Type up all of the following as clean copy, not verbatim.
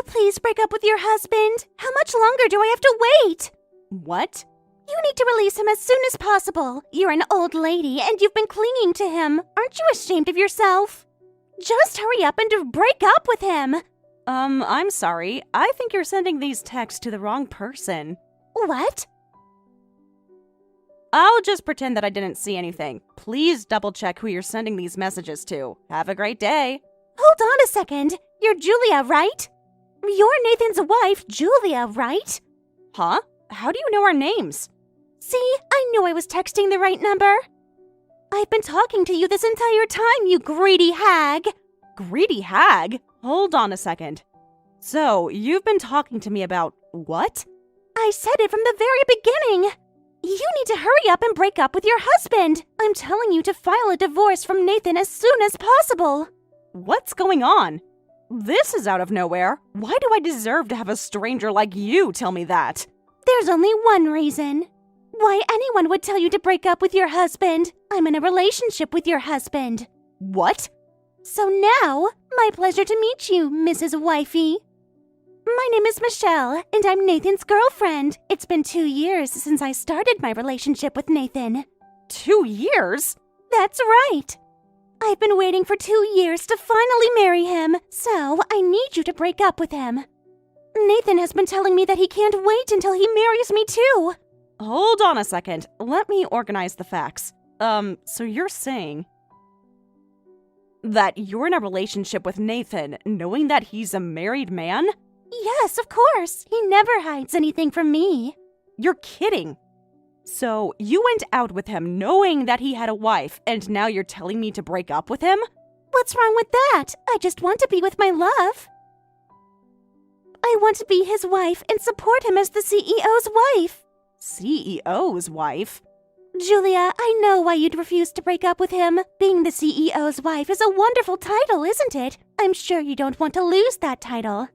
you please break up with your husband? How much longer do I have to wait? What? You need to release him as soon as possible. You're an old lady and you've been clinging to him. Aren't you ashamed of yourself? Just hurry up and break up with him. I'm sorry. I think you're sending these texts to the wrong person. What? I'll just pretend that I didn't see anything. Please double check who you're sending these messages to. Have a great day. Hold on a second. You're Julia, right? You're Nathan's wife, Julia, right? Huh? How do you know our names? See, I knew I was texting the right number. I've been talking to you this entire time, you greedy hag. Greedy hag? Hold on a second. So, you've been talking to me about what? I said it from the very beginning. You need to hurry up and break up with your husband. I'm telling you to file a divorce from Nathan as soon as possible. What's going on? This is out of nowhere. Why do I deserve to have a stranger like you tell me that? There's only one reason. Why anyone would tell you to break up with your husband. I'm in a relationship with your husband. What? So now, my pleasure to meet you, Mrs. Wifey. My name is Michelle, and I'm Nathan's girlfriend. It's been 2 years since I started my relationship with Nathan. 2 years? That's right. I've been waiting for 2 years to finally marry him, so I need you to break up with him. Nathan has been telling me that he can't wait until he marries me too. Hold on a second. Let me organize the facts. So you're saying that you're in a relationship with Nathan, knowing that he's a married man? Yes, of course. He never hides anything from me. You're kidding. So you went out with him knowing that he had a wife, and now you're telling me to break up with him? What's wrong with that? I just want to be with my love. I want to be his wife and support him as the CEO's wife. CEO's wife? Julia, I know why you'd refuse to break up with him. Being the CEO's wife is a wonderful title, isn't it? I'm sure you don't want to lose that title.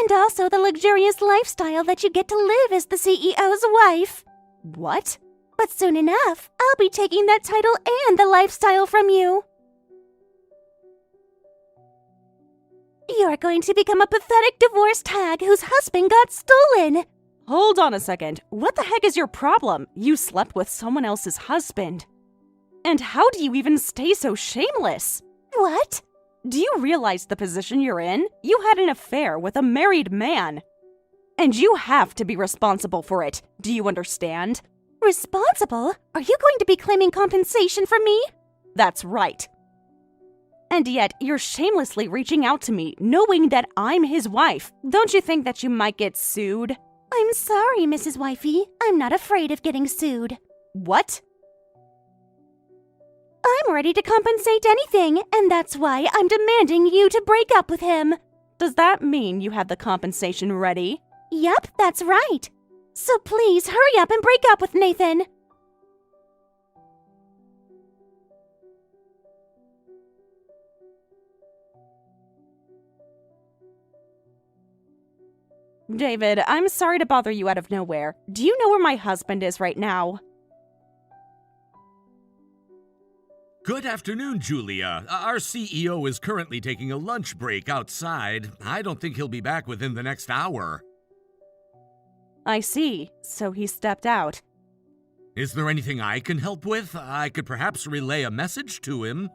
And also the luxurious lifestyle that you get to live as the CEO's wife. What? But soon enough, I'll be taking that title and the lifestyle from you. You're going to become a pathetic divorced hag whose husband got stolen. Hold on a second. What the heck is your problem? You slept with someone else's husband. And how do you even stay so shameless? What? Do you realize the position you're in? You had an affair with a married man. And you have to be responsible for it. Do you understand? Responsible? Are you going to be claiming compensation from me? That's right. And yet, you're shamelessly reaching out to me, knowing that I'm his wife. Don't you think that you might get sued? I'm sorry, Mrs. Wifey. I'm not afraid of getting sued. What? I'm ready to compensate anything, and that's why I'm demanding you to break up with him. Does that mean you have the compensation ready? Yep, that's right. So please hurry up and break up with Nathan. David, I'm sorry to bother you out of nowhere. Do you know where my husband is right now? Good afternoon, Julia. Our CEO is currently taking a lunch break outside. I don't think he'll be back within the next hour. I see. So he stepped out. Is there anything I can help with? I could perhaps relay a message to him.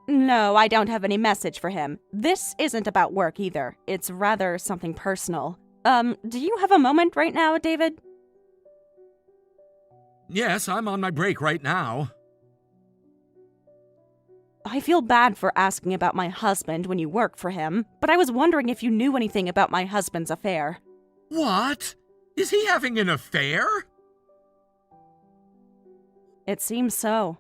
No, I don't have any message for him. This isn't about work either. It's rather something personal. Do you have a moment right now, David? Yes, I'm on my break right now. I feel bad for asking about my husband when you work for him, but I was wondering if you knew anything about my husband's affair. What? Is he having an affair? It seems so.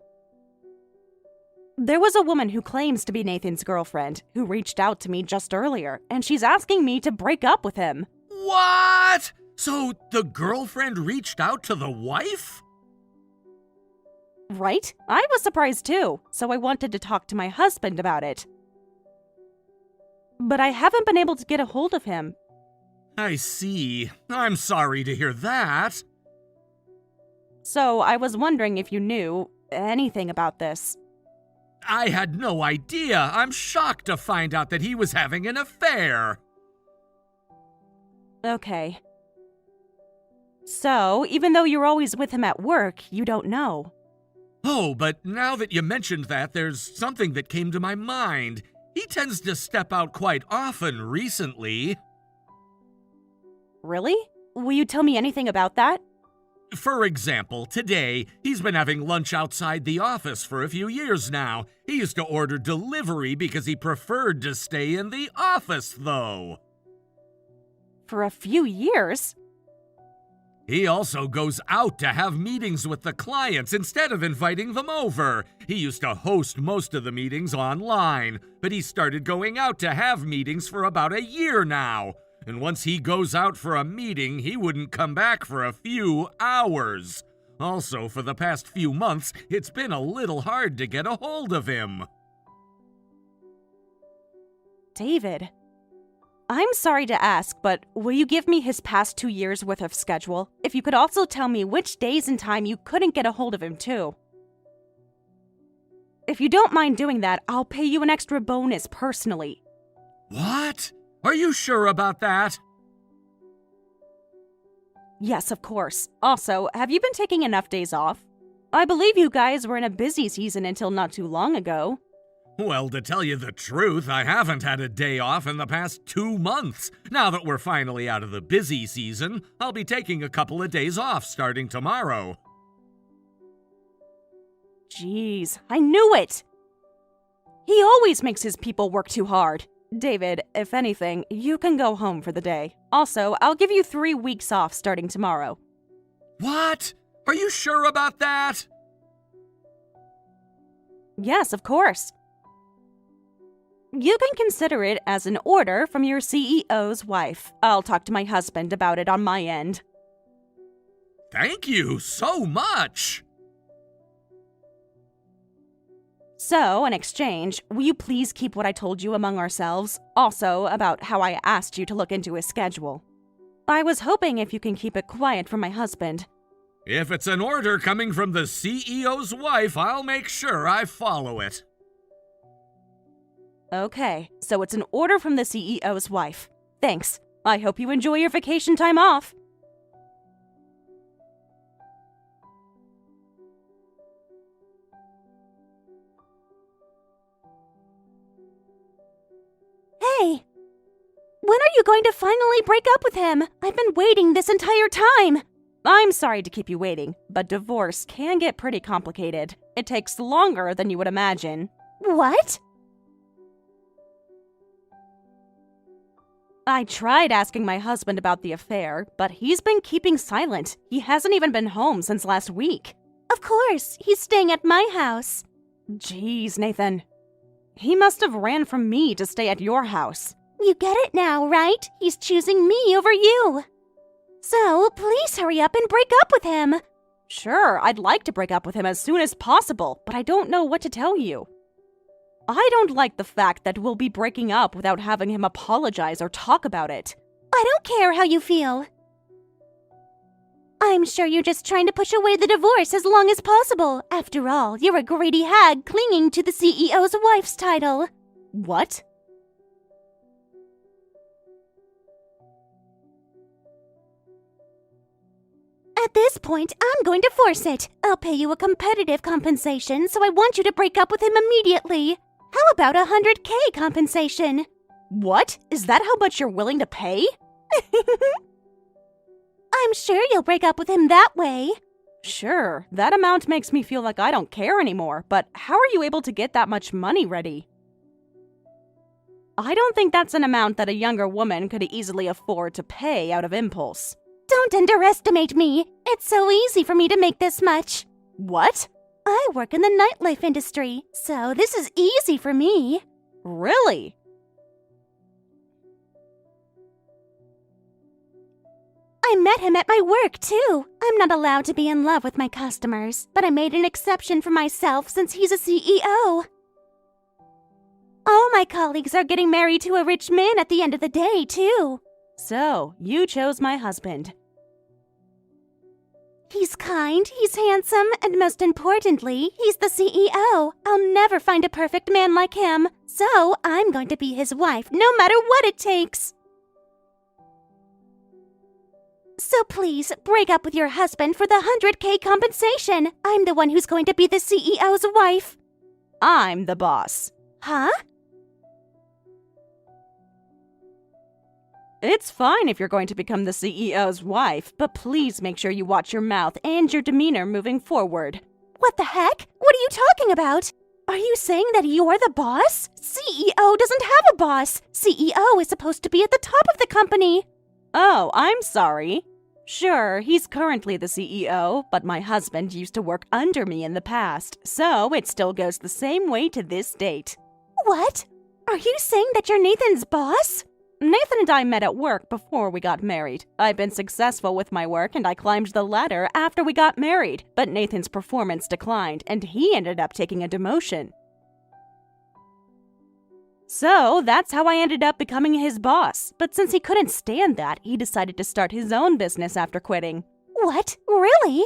There was a woman who claims to be Nathan's girlfriend who reached out to me just earlier, and she's asking me to break up with him. What? So the girlfriend reached out to the wife? Right? I was surprised too, so I wanted to talk to my husband about it. But I haven't been able to get a hold of him. I see. I'm sorry to hear that. So I was wondering if you knew anything about this. I had no idea. I'm shocked to find out that he was having an affair. Okay. So, even though you're always with him at work, you don't know. Oh, but now that you mentioned that, there's something that came to my mind. He tends to step out quite often recently. Really? Will you tell me anything about that? For example, today, he's been having lunch outside the office for a few years now. He used to order delivery because he preferred to stay in the office, though. For a few years? He also goes out to have meetings with the clients instead of inviting them over. He used to host most of the meetings online, but he started going out to have meetings for about a year now. And once he goes out for a meeting, he wouldn't come back for a few hours. Also, for the past few months, it's been a little hard to get a hold of him. David, I'm sorry to ask, but will you give me his past 2 years' worth of schedule? If you could also tell me which days and time you couldn't get a hold of him, too. If you don't mind doing that, I'll pay you an extra bonus personally. What? Are you sure about that? Yes, of course. Also, have you been taking enough days off? I believe you guys were in a busy season until not too long ago. Well, to tell you the truth, I haven't had a day off in the past 2 months. Now that we're finally out of the busy season, I'll be taking a couple of days off starting tomorrow. Jeez, I knew it! He always makes his people work too hard. David, if anything, you can go home for the day. Also, I'll give you 3 weeks off starting tomorrow. What? Are you sure about that? Yes, of course. You can consider it as an order from your CEO's wife. I'll talk to my husband about it on my end. Thank you so much! So, in exchange, will you please keep what I told you among ourselves? Also, about how I asked you to look into his schedule. I was hoping if you can keep it quiet from my husband. If it's an order coming from the CEO's wife, I'll make sure I follow it. Okay, so it's an order from the CEO's wife. Thanks. I hope you enjoy your vacation time off. Hey! When are you going to finally break up with him? I've been waiting this entire time! I'm sorry to keep you waiting, but divorce can get pretty complicated. It takes longer than you would imagine. What? I tried asking my husband about the affair, but he's been keeping silent. He hasn't even been home since last week. Of course, he's staying at my house. Jeez, Nathan. He must have ran from me to stay at your house. You get it now, right? He's choosing me over you. So, please hurry up and break up with him. Sure, I'd like to break up with him as soon as possible, but I don't know what to tell you. I don't like the fact that we'll be breaking up without having him apologize or talk about it. I don't care how you feel. I'm sure you're just trying to push away the divorce as long as possible. After all, you're a greedy hag clinging to the CEO's wife's title. What? At this point, I'm going to force it. I'll pay you a competitive compensation, so I want you to break up with him immediately. How about 100K compensation? What? Is that how much you're willing to pay? I'm sure you'll break up with him that way. Sure, that amount makes me feel like I don't care anymore, but how are you able to get that much money ready? I don't think that's an amount that a younger woman could easily afford to pay out of impulse. Don't underestimate me. It's so easy for me to make this much. What? I work in the nightlife industry, so this is easy for me. Really? I met him at my work, too. I'm not allowed to be in love with my customers, but I made an exception for myself since he's a CEO. All my colleagues are getting married to a rich man at the end of the day, too. So, you chose my husband. He's kind, he's handsome, and most importantly, he's the CEO. I'll never find a perfect man like him. So I'm going to be his wife, no matter what it takes. So please, break up with your husband for the 100K compensation. I'm the one who's going to be the CEO's wife. I'm the boss. Huh? It's fine if you're going to become the CEO's wife, but please make sure you watch your mouth and your demeanor moving forward. What the heck? What are you talking about? Are you saying that you're the boss? CEO doesn't have a boss. CEO is supposed to be at the top of the company. Oh, I'm sorry. Sure, he's currently the CEO, but my husband used to work under me in the past, so it still goes the same way to this date. What? Are you saying that you're Nathan's boss? Nathan and I met at work before we got married. I've been successful with my work and I climbed the ladder after we got married, but Nathan's performance declined and he ended up taking a demotion. So that's how I ended up becoming his boss, but since he couldn't stand that, he decided to start his own business after quitting. What? Really?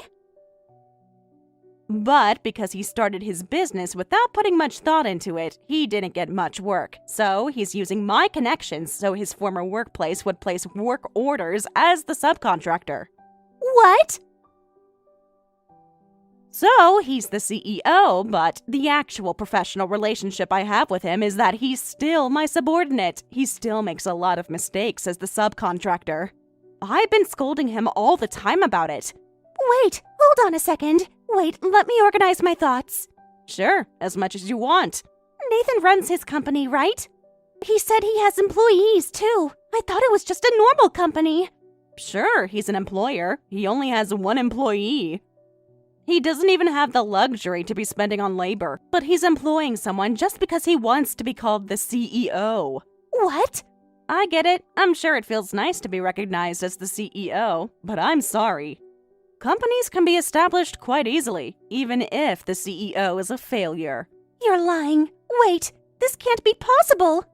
But because he started his business without putting much thought into it, he didn't get much work. So he's using my connections so his former workplace would place work orders as the subcontractor. What? So he's the CEO, but the actual professional relationship I have with him is that he's still my subordinate. He still makes a lot of mistakes as the subcontractor. I've been scolding him all the time about it. Wait, hold on a second. Wait, let me organize my thoughts. Sure, as much as you want. Nathan runs his company, right? He said he has employees, too. I thought it was just a normal company. Sure, he's an employer. He only has one employee. He doesn't even have the luxury to be spending on labor, but he's employing someone just because he wants to be called the CEO. What? I get it. I'm sure it feels nice to be recognized as the CEO, but I'm sorry. Companies can be established quite easily, even if the CEO is a failure. You're lying. Wait, this can't be possible.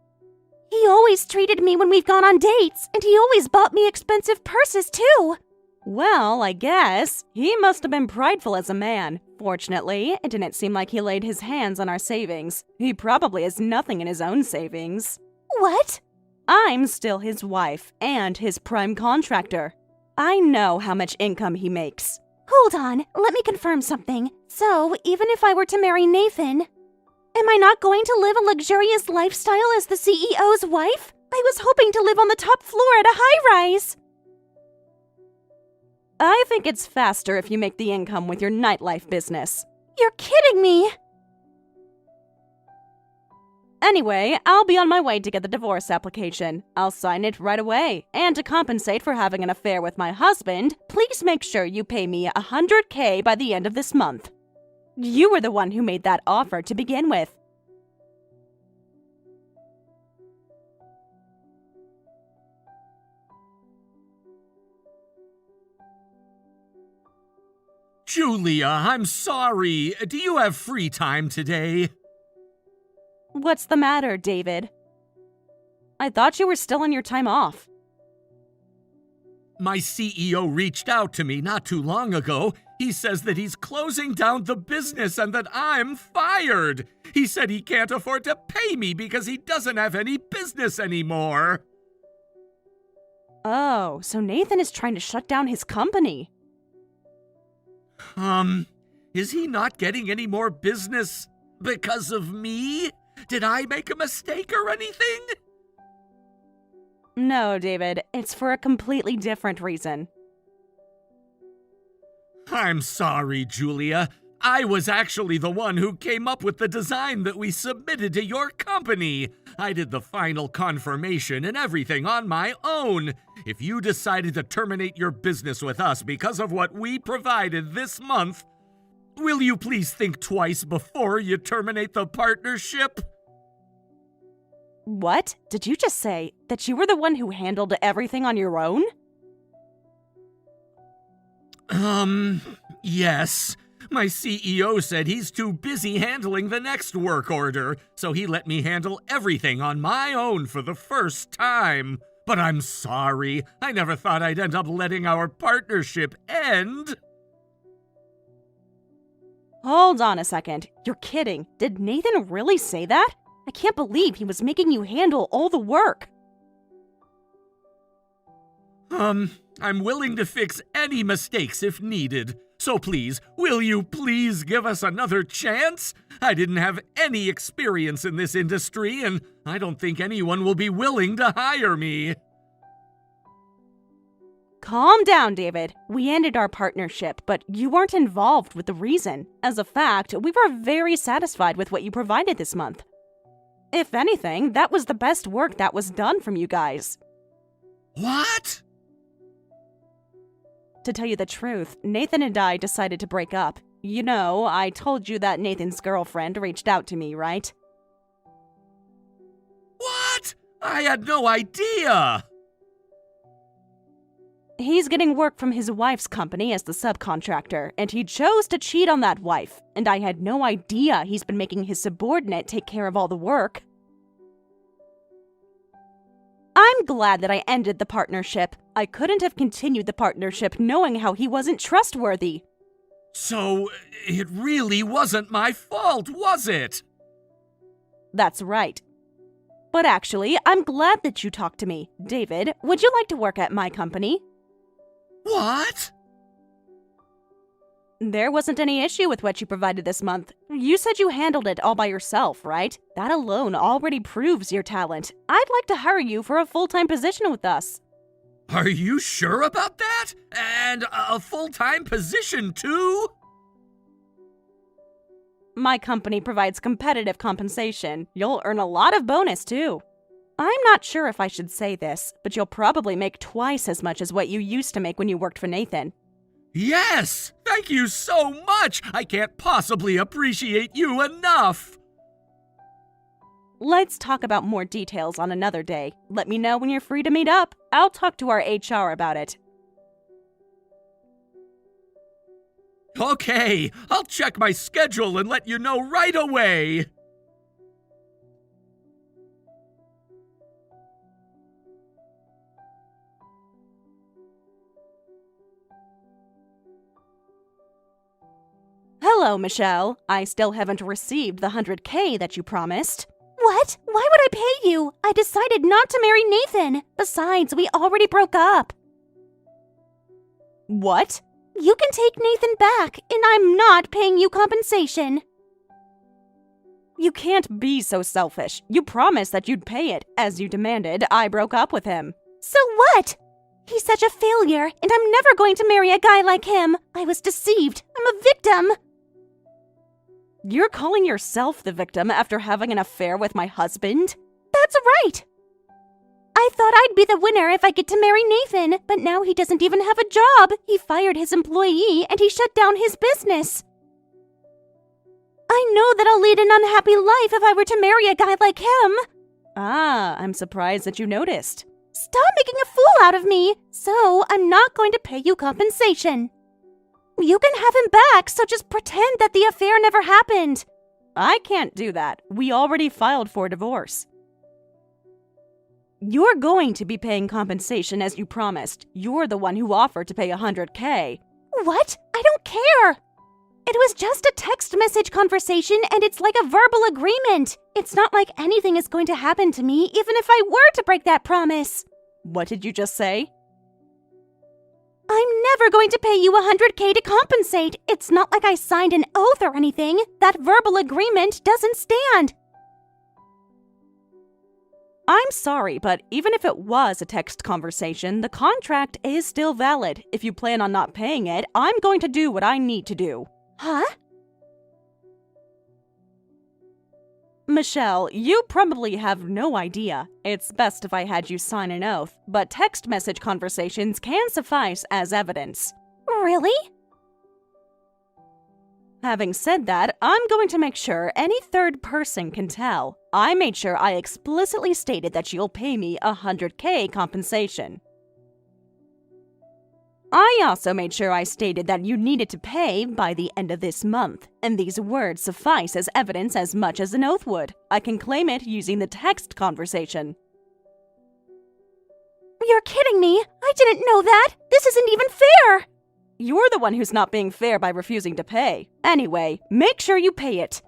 He always treated me when we've gone on dates, and he always bought me expensive purses, too. Well, I guess. He must have been prideful as a man. Fortunately, it didn't seem like he laid his hands on our savings. He probably has nothing in his own savings. What? I'm still his wife and his prime contractor. I know how much income he makes. Hold on, let me confirm something. So, even if I were to marry Nathan, am I not going to live a luxurious lifestyle as the CEO's wife? I was hoping to live on the top floor at a high-rise. I think it's faster if you make the income with your nightlife business. You're kidding me! Anyway, I'll be on my way to get the divorce application. I'll sign it right away. And to compensate for having an affair with my husband, please make sure you pay me $100K by the end of this month. You were the one who made that offer to begin with. Julia, I'm sorry. Do you have free time today? What's the matter, David? I thought you were still on your time off. My CEO reached out to me not too long ago. He says that he's closing down the business and that I'm fired. He said he can't afford to pay me because he doesn't have any business anymore. Oh, so Nathan is trying to shut down his company. Is he not getting any more business because of me? Did I make a mistake or anything? No, David, it's for a completely different reason. I'm sorry, Julia. I was actually the one who came up with the design that we submitted to your company. I did the final confirmation and everything on my own. If you decided to terminate your business with us because of what we provided this month, will you please think twice before you terminate the partnership? What? Did you just say that you were the one who handled everything on your own? Yes. My CEO said he's too busy handling the next work order, so he let me handle everything on my own for the first time. But I'm sorry. I never thought I'd end up letting our partnership end. Hold on a second. You're kidding. Did Nathan really say that? I can't believe he was making you handle all the work. I'm willing to fix any mistakes if needed. So please, will you please give us another chance? I didn't have any experience in this industry, and I don't think anyone will be willing to hire me. Calm down, David. We ended our partnership, but you weren't involved with the reason. As a fact, we were very satisfied with what you provided this month. If anything, that was the best work that was done from you guys. What? To tell you the truth, Nathan and I decided to break up. You know, I told you that Nathan's girlfriend reached out to me, right? What? I had no idea! He's getting work from his wife's company as the subcontractor, and he chose to cheat on that wife, and I had no idea he's been making his subordinate take care of all the work. I'm glad that I ended the partnership. I couldn't have continued the partnership knowing how he wasn't trustworthy. So, it really wasn't my fault, was it? That's right. But actually, I'm glad that you talked to me. David, would you like to work at my company? What? There wasn't any issue with what you provided this month. You said you handled it all by yourself, right? That alone already proves your talent. I'd like to hire you for a full-time position with us. Are you sure about that? And a full-time position, too? My company provides competitive compensation. You'll earn a lot of bonus, too. I'm not sure if I should say this, but you'll probably make twice as much as what you used to make when you worked for Nathan. Yes! Thank you so much! I can't possibly appreciate you enough! Let's talk about more details on another day. Let me know when you're free to meet up. I'll talk to our HR about it. Okay, I'll check my schedule and let you know right away! Hello, Michelle. I still haven't received the $100K that you promised. What? Why would I pay you? I decided not to marry Nathan. Besides, we already broke up. What? You can take Nathan back, and I'm not paying you compensation. You can't be so selfish. You promised that you'd pay it. As you demanded, I broke up with him. So what? He's such a failure, and I'm never going to marry a guy like him. I was deceived. I'm a victim. You're calling yourself the victim after having an affair with my husband? That's right. I thought I'd be the winner if I get to marry Nathan, but now he doesn't even have a job. He fired his employee, and he shut down his business. I know that I'll lead an unhappy life if I were to marry a guy like him. Ah, I'm surprised that you noticed. Stop making a fool out of me. So, I'm not going to pay you compensation. You can have him back, so just pretend that the affair never happened. I can't do that. We already filed for divorce. You're going to be paying compensation as you promised. You're the one who offered to pay $100K. What? I don't care. It was just a text message conversation, and it's like a verbal agreement. It's not like anything is going to happen to me, even if I were to break that promise. What did you just say? I'm never going to pay you $100K to compensate. It's not like I signed an oath or anything. That verbal agreement doesn't stand. I'm sorry, but even if it was a text conversation, the contract is still valid. If you plan on not paying it, I'm going to do what I need to do. Huh? Michelle, you probably have no idea. It's best if I had you sign an oath, but text message conversations can suffice as evidence. Really? Having said that, I'm going to make sure any third person can tell. I made sure I explicitly stated that you'll pay me $100K compensation. I also made sure I stated that you needed to pay by the end of this month, and these words suffice as evidence as much as an oath would. I can claim it using the text conversation. You're kidding me! I didn't know that! This isn't even fair! You're the one who's not being fair by refusing to pay. Anyway, make sure you pay it.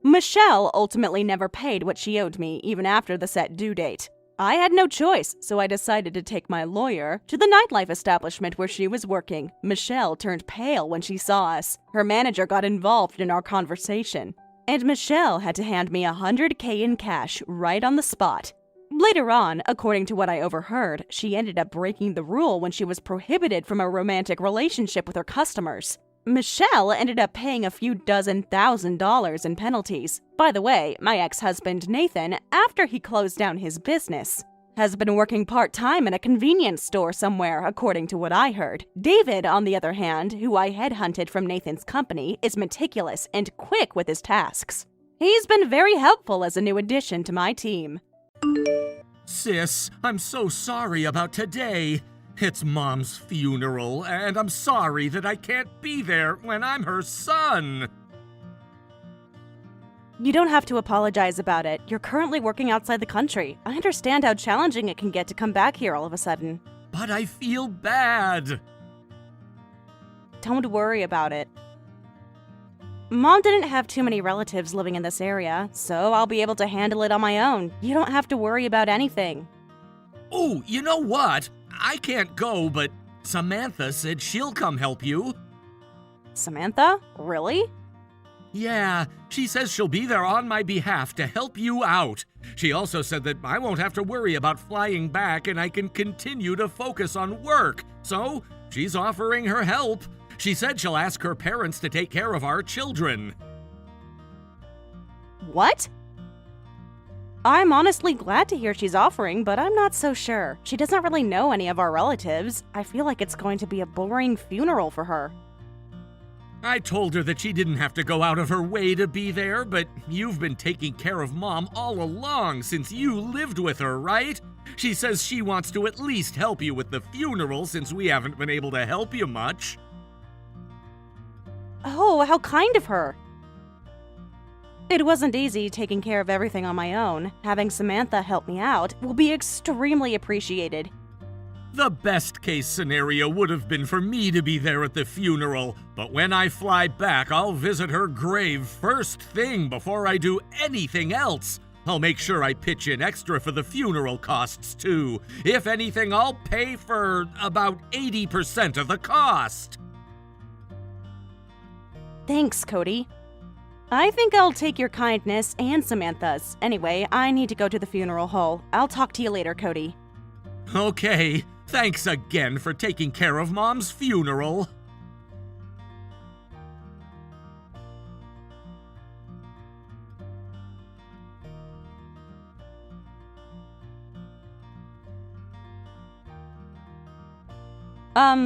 Michelle ultimately never paid what she owed me, even after the set due date. I had no choice, so I decided to take my lawyer to the nightlife establishment where she was working. Michelle turned pale when she saw us. Her manager got involved in our conversation, and Michelle had to hand me $100K in cash right on the spot. Later on, according to what I overheard, she ended up breaking the rule when she was prohibited from a romantic relationship with her customers. Michelle ended up paying a few dozen $1,000s in penalties. By the way, my ex-husband Nathan, after he closed down his business, has been working part-time in a convenience store somewhere, according to what I heard. David, on the other hand, who I headhunted from Nathan's company, is meticulous and quick with his tasks. He's been very helpful as a new addition to my team. Sis, I'm so sorry about today. It's Mom's funeral, and I'm sorry that I can't be there when I'm her son. You don't have to apologize about it. You're currently working outside the country. I understand how challenging it can get to come back here all of a sudden. But I feel bad. Don't worry about it. Mom didn't have too many relatives living in this area, so I'll be able to handle it on my own. You don't have to worry about anything. Oh, you know what? I can't go, but Samantha said she'll come help you. Samantha? Really? Yeah, she says she'll be there on my behalf to help you out. She also said that I won't have to worry about flying back and I can continue to focus on work. So, she's offering her help. She said she'll ask her parents to take care of our children. What? I'm honestly glad to hear she's offering, but I'm not so sure. She doesn't really know any of our relatives. I feel like it's going to be a boring funeral for her. I told her that she didn't have to go out of her way to be there, but you've been taking care of Mom all along since you lived with her, right? She says she wants to at least help you with the funeral since we haven't been able to help you much. Oh, how kind of her. It wasn't easy taking care of everything on my own. Having Samantha help me out will be extremely appreciated. The best case scenario would have been for me to be there at the funeral, but when I fly back, I'll visit her grave first thing before I do anything else. I'll make sure I pitch in extra for the funeral costs too. If anything, I'll pay for about 80% of the cost. Thanks, Cody. I think I'll take your kindness and Samantha's. Anyway, I need to go to the funeral hall. I'll talk to you later, Cody. Okay, thanks again for taking care of Mom's funeral.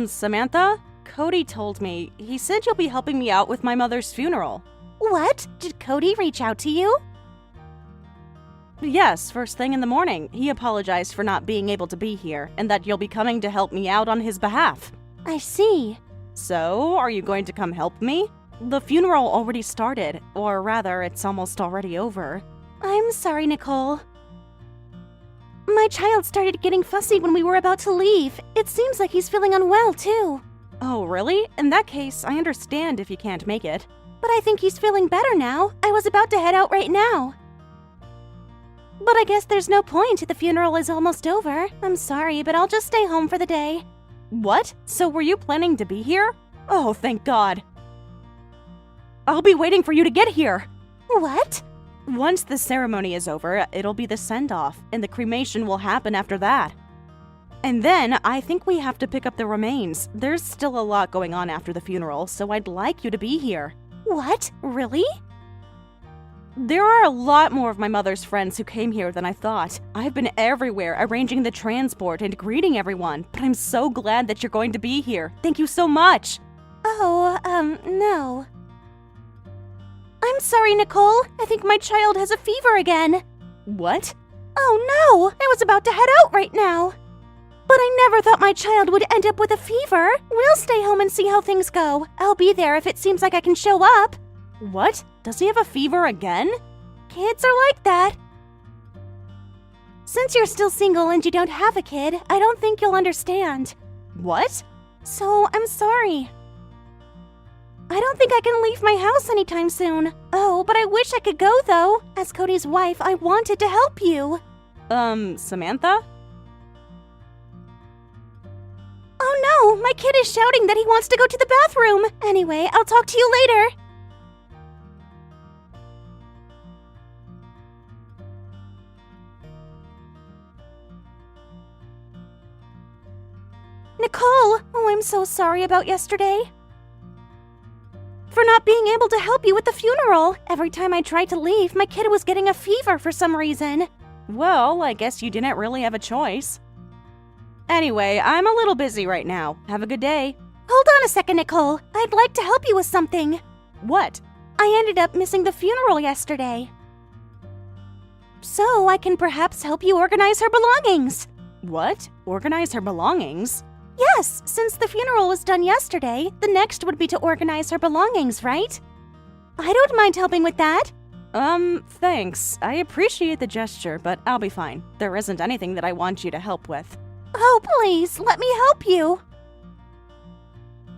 Samantha? Cody told me. He said you'll be helping me out with my mother's funeral. What? Did Cody reach out to you? Yes, first thing in the morning. He apologized for not being able to be here, and that you'll be coming to help me out on his behalf. I see. So, are you going to come help me? The funeral already started, or rather, it's almost already over. I'm sorry, Nicole. My child started getting fussy when we were about to leave. It seems like he's feeling unwell, too. Oh, really? In that case, I understand if you can't make it. But I think he's feeling better now. I was about to head out right now. But I guess there's no point. The funeral is almost over. I'm sorry, but I'll just stay home for the day. What? So were you planning to be here? Oh, thank God. I'll be waiting for you to get here. What? Once the ceremony is over, it'll be the send-off, and the cremation will happen after that. And then, I think we have to pick up the remains. There's still a lot going on after the funeral, so I'd like you to be here. What? Really? There are a lot more of my mother's friends who came here than I thought. I've been everywhere arranging the transport and greeting everyone, but I'm so glad that you're going to be here. Thank you so much. Oh, no. I'm sorry, Nicole. I think my child has a fever again. What? Oh no! I was about to head out right now. But I never thought my child would end up with a fever. We'll stay home and see how things go. I'll be there if it seems like I can show up. What? Does he have a fever again? Kids are like that. Since you're still single and you don't have a kid, I don't think you'll understand. What? So, I'm sorry. I don't think I can leave my house anytime soon. Oh, but I wish I could go, though. As Cody's wife, I wanted to help you. Samantha? Oh no, my kid is shouting that he wants to go to the bathroom. Anyway, I'll talk to you later. Nicole, oh, I'm so sorry about yesterday. For not being able to help you with the funeral. Every time I tried to leave, my kid was getting a fever for some reason. Well, I guess you didn't really have a choice. Anyway, I'm a little busy right now. Have a good day. Hold on a second, Nicole. I'd like to help you with something. What? I ended up missing the funeral yesterday. So I can perhaps help you organize her belongings. What? Organize her belongings? Yes, since the funeral was done yesterday, the next would be to organize her belongings, right? I don't mind helping with that. Thanks. I appreciate the gesture, but I'll be fine. There isn't anything that I want you to help with. Oh, please, let me help you.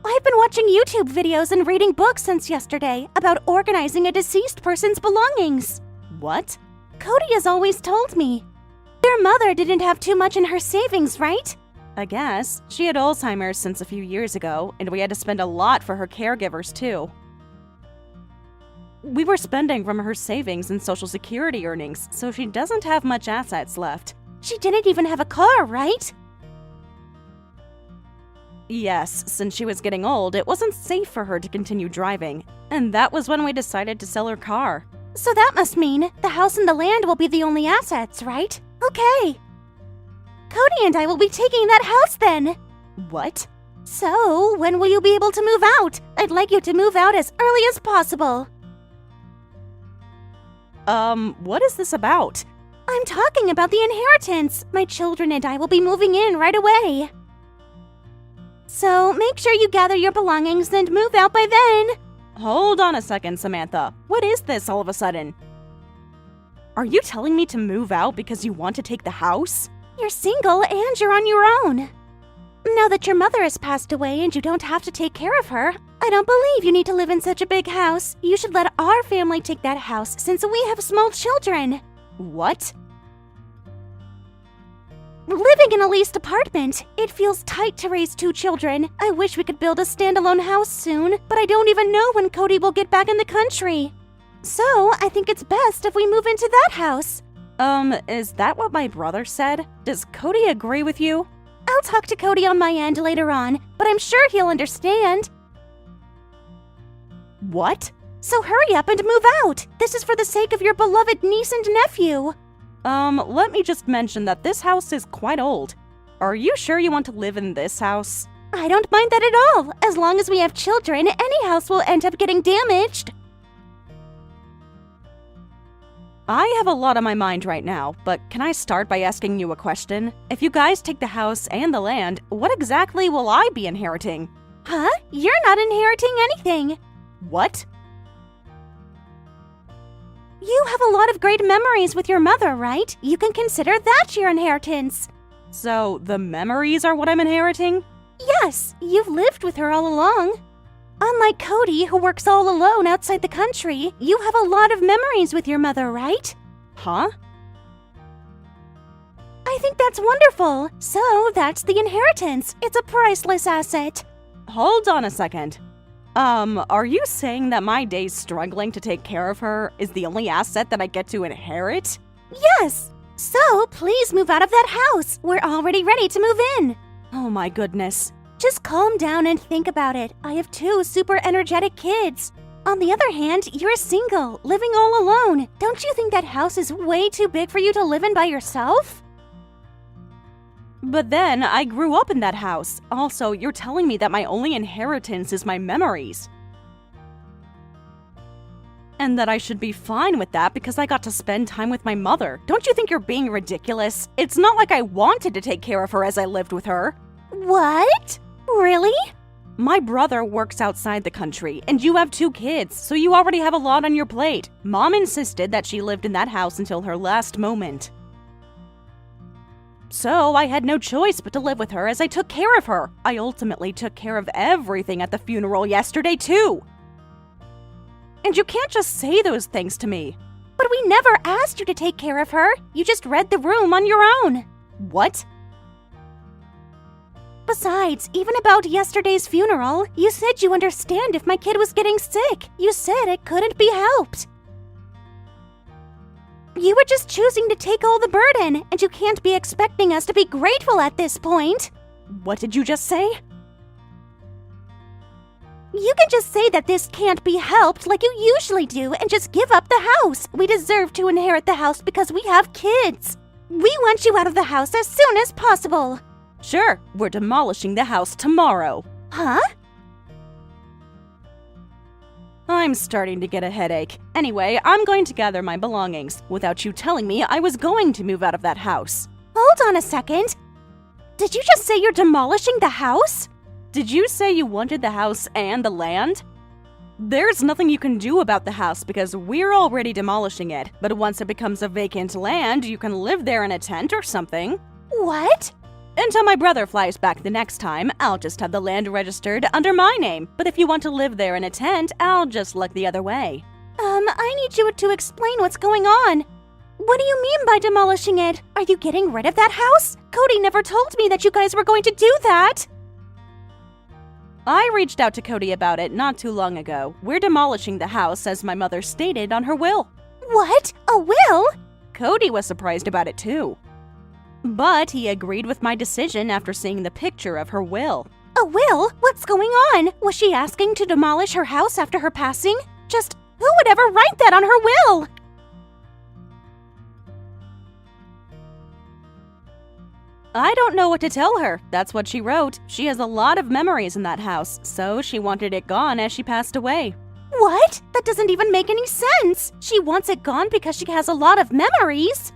I've been watching YouTube videos and reading books since yesterday about organizing a deceased person's belongings. What? Cody has always told me. Your mother didn't have too much in her savings, right? I guess. She had Alzheimer's since a few years ago, and we had to spend a lot for her caregivers, too. We were spending from her savings and Social Security earnings, so she doesn't have much assets left. She didn't even have a car, right? Yes, since she was getting old, it wasn't safe for her to continue driving, and that was when we decided to sell her car. So that must mean the house and the land will be the only assets, right? Okay. Cody and I will be taking that house then. What? So, when will you be able to move out? I'd like you to move out as early as possible. What is this about? I'm talking about the inheritance. My children and I will be moving in right away. So, make sure you gather your belongings and move out by then. Hold on a second, Samantha. What is this all of a sudden? Are you telling me to move out because you want to take the house? You're single and you're on your own. Now that your mother has passed away and you don't have to take care of her, I don't believe you need to live in such a big house. You should let our family take that house since we have small children. What? Living in a leased apartment, it feels tight to raise 2 children. I wish we could build a standalone house soon, but I don't even know when Cody will get back in the country. So, I think it's best if we move into that house. Is that what my brother said? Does Cody agree with you? I'll talk to Cody on my end later on, but I'm sure he'll understand. What? So hurry up and move out. This is for the sake of your beloved niece and nephew. Let me just mention that this house is quite old. Are you sure you want to live in this house? I don't mind that at all. As long as we have children, any house will end up getting damaged. I have a lot on my mind right now, but can I start by asking you a question? If you guys take the house and the land, what exactly will I be inheriting? Huh? You're not inheriting anything. What? You have a lot of great memories with your mother, right? You can consider that your inheritance. So, the memories are what I'm inheriting? Yes, you've lived with her all along. Unlike Cody, who works all alone outside the country, you have a lot of memories with your mother, right? Huh? I think that's wonderful. So, that's the inheritance. It's a priceless asset. Hold on a second. Are you saying that my days struggling to take care of her is the only asset that I get to inherit? Yes! So, please move out of that house. We're already ready to move in. Oh my goodness. Just calm down and think about it. I have 2 super energetic kids. On the other hand, you're single, living all alone. Don't you think that house is way too big for you to live in by yourself? But then, I grew up in that house. Also, you're telling me that my only inheritance is my memories. And that I should be fine with that because I got to spend time with my mother. Don't you think you're being ridiculous? It's not like I wanted to take care of her as I lived with her. What? Really? My brother works outside the country, and you have 2 kids, so you already have a lot on your plate. Mom insisted that she lived in that house until her last moment. So I had no choice but to live with her as I took care of her. I ultimately took care of everything at the funeral yesterday, too. And you can't just say those things to me. But we never asked you to take care of her. You just read the room on your own. What? Besides, even about yesterday's funeral, you said you understand if my kid was getting sick. You said it couldn't be helped. You were just choosing to take all the burden, and you can't be expecting us to be grateful at this point. What did you just say? You can just say that this can't be helped like you usually do and just give up the house. We deserve to inherit the house because we have kids. We want you out of the house as soon as possible. Sure, we're demolishing the house tomorrow. Huh? I'm starting to get a headache. Anyway, I'm going to gather my belongings. Without you telling me, I was going to move out of that house. Hold on a second. Did you just say you're demolishing the house? Did you say you wanted the house and the land? There's nothing you can do about the house because we're already demolishing it. But once it becomes a vacant land, you can live there in a tent or something. What? Until my brother flies back the next time, I'll just have the land registered under my name. But if you want to live there in a tent, I'll just look the other way. I need you to explain what's going on. What do you mean by demolishing it? Are you getting rid of that house? Cody never told me that you guys were going to do that. I reached out to Cody about it not too long ago. We're demolishing the house as my mother stated on her will. What? A will? Cody was surprised about it too. But he agreed with my decision after seeing the picture of her will. A will? What's going on? Was she asking to demolish her house after her passing? Just who would ever write that on her will? I don't know what to tell her. That's what she wrote. She has a lot of memories in that house, so she wanted it gone as she passed away. What? That doesn't even make any sense. She wants it gone because she has a lot of memories.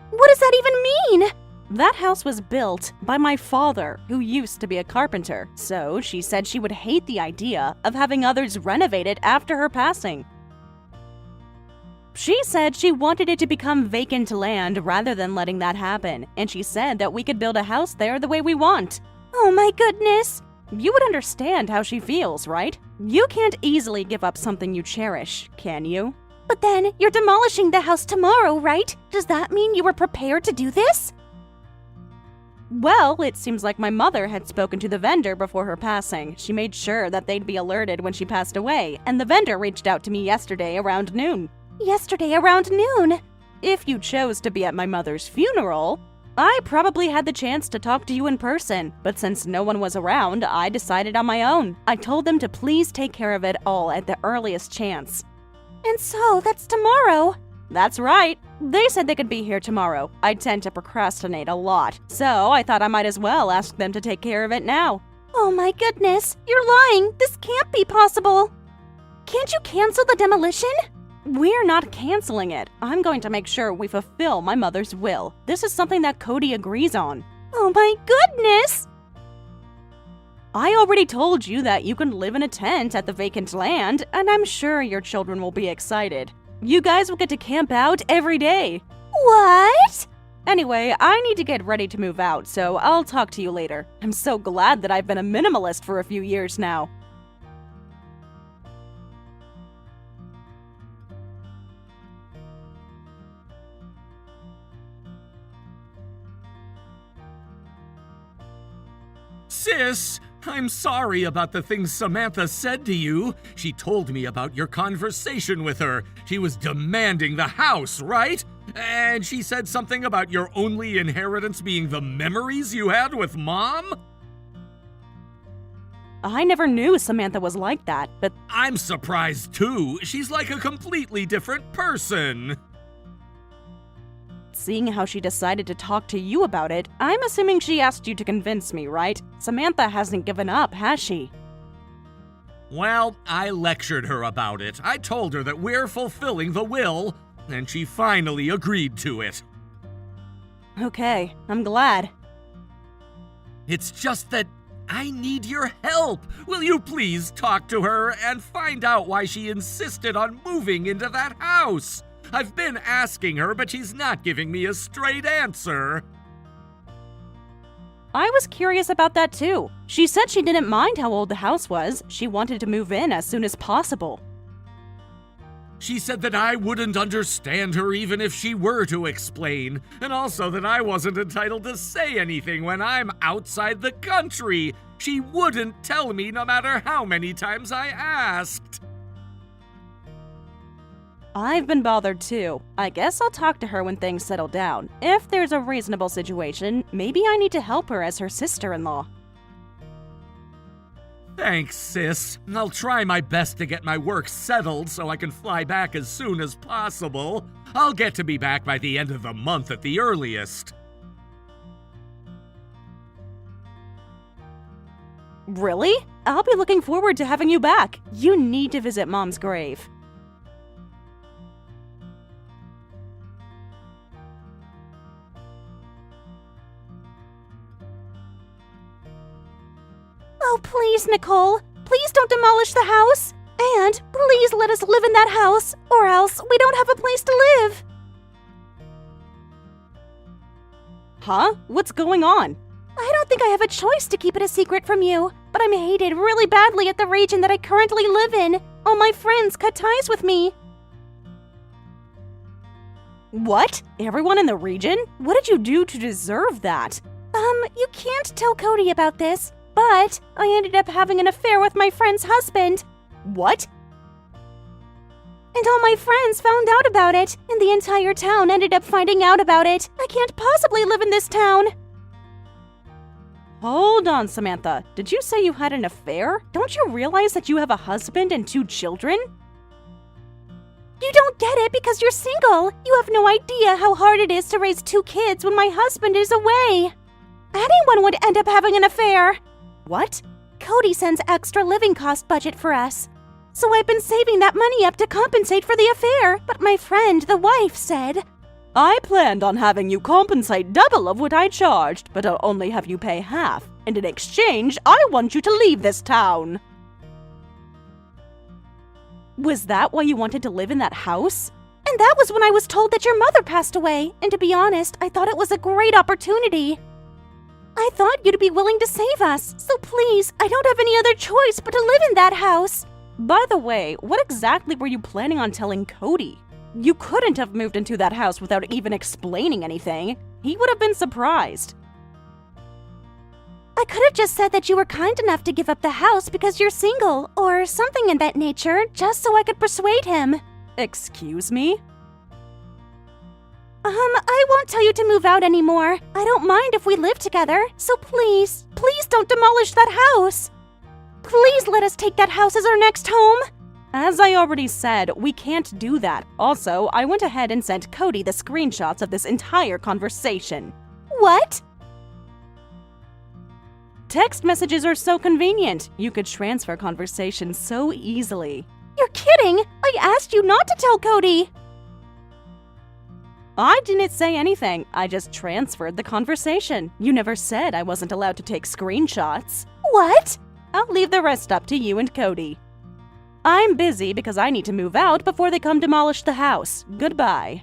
What does that even mean? That house was built by my father, who used to be a carpenter, so she said she would hate the idea of having others renovate it after her passing. She said she wanted it to become vacant land rather than letting that happen, and she said that we could build a house there the way we want. Oh my goodness! You would understand how she feels, right? You can't easily give up something you cherish, can you? But then, you're demolishing the house tomorrow, right? Does that mean you were prepared to do this? Well, it seems like my mother had spoken to the vendor before her passing. She made sure that they'd be alerted when she passed away, and the vendor reached out to me yesterday around noon. Yesterday around noon? If you chose to be at my mother's funeral, I probably had the chance to talk to you in person, but since no one was around, I decided on my own. I told them to please take care of it all at the earliest chance. And so, that's tomorrow. That's right. They said they could be here tomorrow. I tend to procrastinate a lot, so I thought I might as well ask them to take care of it now. Oh my goodness, you're lying. This can't be possible. Can't you cancel the demolition? We're not canceling it. I'm going to make sure we fulfill my mother's will. This is something that Cody agrees on. Oh my goodness! I already told you that you can live in a tent at the vacant land, and I'm sure your children will be excited. You guys will get to camp out every day. What? Anyway, I need to get ready to move out, so I'll talk to you later. I'm so glad that I've been a minimalist for a few years now. Sis, I'm sorry about the things Samantha said to you. She told me about your conversation with her. She was demanding the house, right? And she said something about your only inheritance being the memories you had with Mom? I never knew Samantha was like that, but I'm surprised too. She's like a completely different person. seeing how she decided to talk to you about it, I'm assuming she asked you to convince me, right? Samantha hasn't given up, has she? Well, I lectured her about it. I told her that we're fulfilling the will, and she finally agreed to it. Okay, I'm glad. It's just that I need your help. Will you please talk to her and find out why she insisted on moving into that house? I've been asking her, but she's not giving me a straight answer. I was curious about that too. She said she didn't mind how old the house was. She wanted to move in as soon as possible. She said that I wouldn't understand her even if she were to explain, and also that I wasn't entitled to say anything when I'm outside the country. She wouldn't tell me no matter how many times I asked. I've been bothered too. I guess I'll talk to her when things settle down. If there's a reasonable situation, maybe I need to help her as her sister-in-law. Thanks, sis. I'll try my best to get my work settled so I can fly back as soon as possible. I'll get to be back by the end of the month at the earliest. Really? I'll be looking forward to having you back. You need to visit Mom's grave. Oh, please, Nicole. Please don't demolish the house. And please let us live in that house, or else we don't have a place to live. Huh? What's going on? I don't think I have a choice to keep it a secret from you, but I'm hated really badly at the region that I currently live in. All my friends cut ties with me. What? Everyone in the region? What did you do to deserve that? You can't tell Cody about this, but I ended up having an affair with my friend's husband. What? And all my friends found out about it, and the entire town ended up finding out about it. I can't possibly live in this town. Hold on, Samantha. Did you say you had an affair? Don't you realize that you have a husband and 2 children? You don't get it because you're single. You have no idea how hard it is to raise 2 kids when my husband is away. Anyone would end up having an affair. What? Cody sends extra living cost budget for us. So I've been saving that money up to compensate for the affair, but my friend, the wife, said, I planned on having you compensate double of what I charged, but I'll only have you pay half. And in exchange, I want you to leave this town. Was that why you wanted to live in that house? And that was when I was told that your mother passed away, and to be honest, I thought it was a great opportunity. I thought you'd be willing to save us, so please, I don't have any other choice but to live in that house. By the way, what exactly were you planning on telling Cody? You couldn't have moved into that house without even explaining anything. He would have been surprised. I could have just said that you were kind enough to give up the house because you're single, or something in that nature, just so I could persuade him. Excuse me? I won't tell you to move out anymore. I don't mind if we live together, so please, please don't demolish that house. Please let us take that house as our next home. As I already said, we can't do that. Also, I went ahead and sent Cody the screenshots of this entire conversation. What? Text messages are so convenient. You could transfer conversations so easily. You're kidding! I asked you not to tell Cody! I didn't say anything. I just transferred the conversation. You never said I wasn't allowed to take screenshots. What? I'll leave the rest up to you and Cody. I'm busy because I need to move out before they come demolish the house. Goodbye.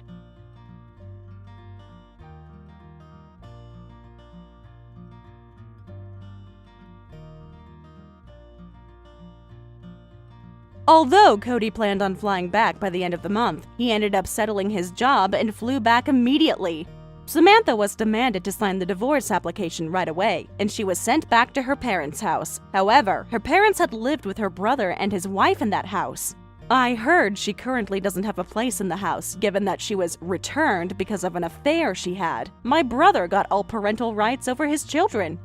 Although Cody planned on flying back by the end of the month, he ended up settling his job and flew back immediately. Samantha was demanded to sign the divorce application right away, and she was sent back to her parents' house. However, her parents had lived with her brother and his wife in that house. I heard she currently doesn't have a place in the house, given that she was returned because of an affair she had. My brother got all parental rights over his children.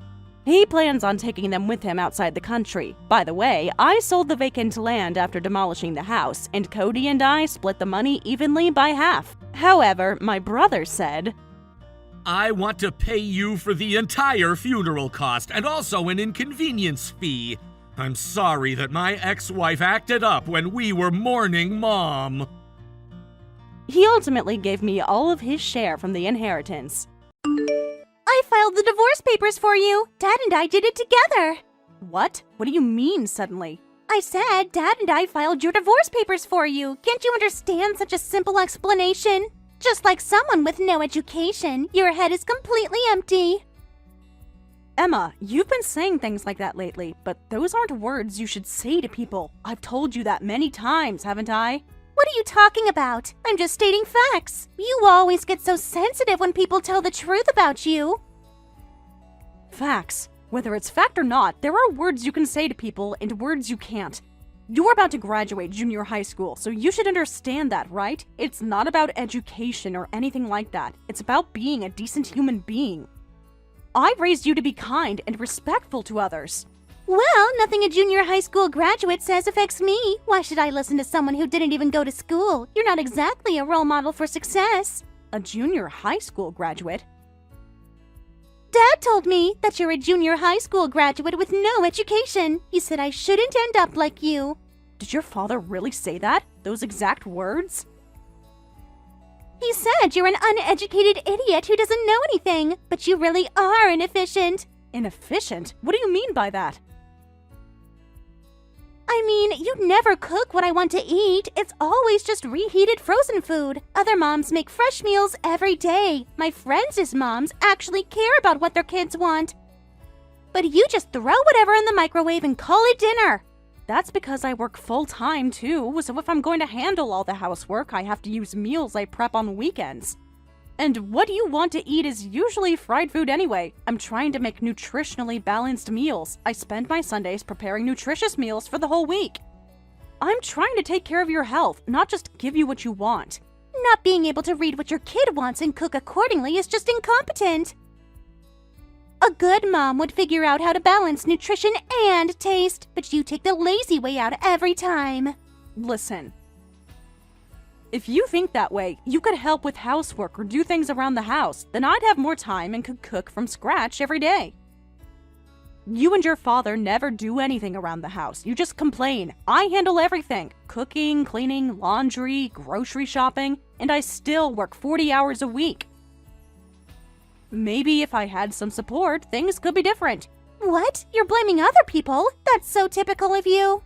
He plans on taking them with him outside the country. By the way, I sold the vacant land after demolishing the house, and Cody and I split the money evenly by half. However, my brother said, I want to pay you for the entire funeral cost and also an inconvenience fee. I'm sorry that my ex-wife acted up when we were mourning Mom. He ultimately gave me all of his share from the inheritance. I filed the divorce papers for you. Dad and I did it together. What? What do you mean, suddenly? I said Dad and I filed your divorce papers for you. Can't you understand such a simple explanation? Just like someone with no education, your head is completely empty. Emma, you've been saying things like that lately, but those aren't words you should say to people. I've told you that many times, haven't I? What are you talking about? I'm just stating facts. You always get so sensitive when people tell the truth about you. Facts. Whether it's fact or not, there are words you can say to people and words you can't. You're about to graduate junior high school, so you should understand that, right? It's not about education or anything like that. It's about being a decent human being. I raised you to be kind and respectful to others. Well, nothing a junior high school graduate says affects me. Why should I listen to someone who didn't even go to school? You're not exactly a role model for success. A junior high school graduate? Dad told me that you're a junior high school graduate with no education. He said I shouldn't end up like you. Did your father really say that? Those exact words? He said you're an uneducated idiot who doesn't know anything, but you really are inefficient. Inefficient? What do you mean by that? I mean, you never cook what I want to eat. It's always just reheated frozen food. Other moms make fresh meals every day. My friends' moms actually care about what their kids want. But you just throw whatever in the microwave and call it dinner. That's because I work full-time too, so if I'm going to handle all the housework, I have to use meals I prep on weekends. And what you want to eat is usually fried food anyway. I'm trying to make nutritionally balanced meals. I spend my Sundays preparing nutritious meals for the whole week. I'm trying to take care of your health, not just give you what you want. Not being able to read what your kid wants and cook accordingly is just incompetent. A good mom would figure out how to balance nutrition and taste, but you take the lazy way out every time. Listen. If you think that way, you could help with housework or do things around the house, then I'd have more time and could cook from scratch every day. You and your father never do anything around the house. You just complain. I handle everything. Cooking, cleaning, laundry, grocery shopping, and I still work 40 hours a week. Maybe if I had some support, things could be different. What? You're blaming other people? That's so typical of you.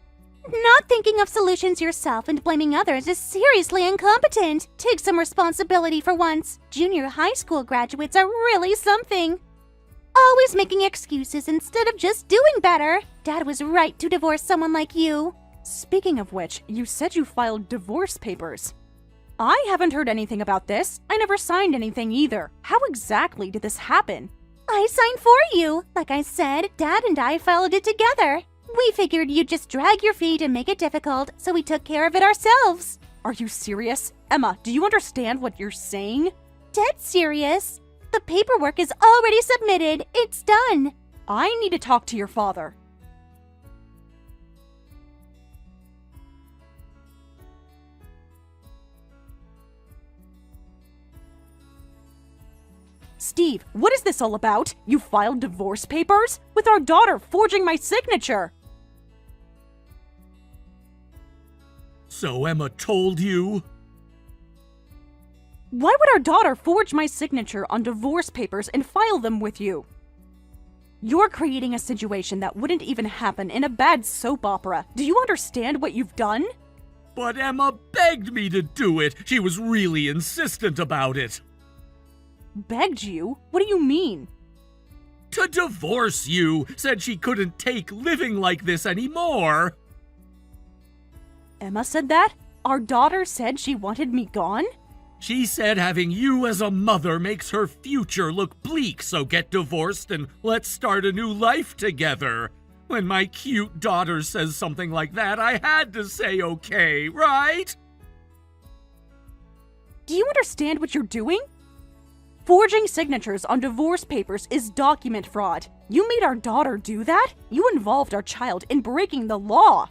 Not thinking of solutions yourself and blaming others is seriously incompetent. Take some responsibility for once. Junior high school graduates are really something. Always making excuses instead of just doing better. Dad was right to divorce someone like you. Speaking of which, you said you filed divorce papers. I haven't heard anything about this. I never signed anything either. How exactly did this happen? I signed for you. Like I said, Dad and I filed it together. We figured you'd just drag your feet and make it difficult, so we took care of it ourselves. Are you serious? Emma, do you understand what you're saying? Dead serious. The paperwork is already submitted. It's done. I need to talk to your father. Steve, what is this all about? You filed divorce papers? With our daughter forging my signature! So Emma told you? Why would our daughter forge my signature on divorce papers and file them with you? You're creating a situation that wouldn't even happen in a bad soap opera. Do you understand what you've done? But Emma begged me to do it. She was really insistent about it. Begged you? What do you mean? To divorce you. Said she couldn't take living like this anymore. Emma said that? Our daughter said she wanted me gone? She said having you as a mother makes her future look bleak, so get divorced and let's start a new life together. When my cute daughter says something like that, I had to say okay, right? Do you understand what you're doing? Forging signatures on divorce papers is document fraud. You made our daughter do that? You involved our child in breaking the law.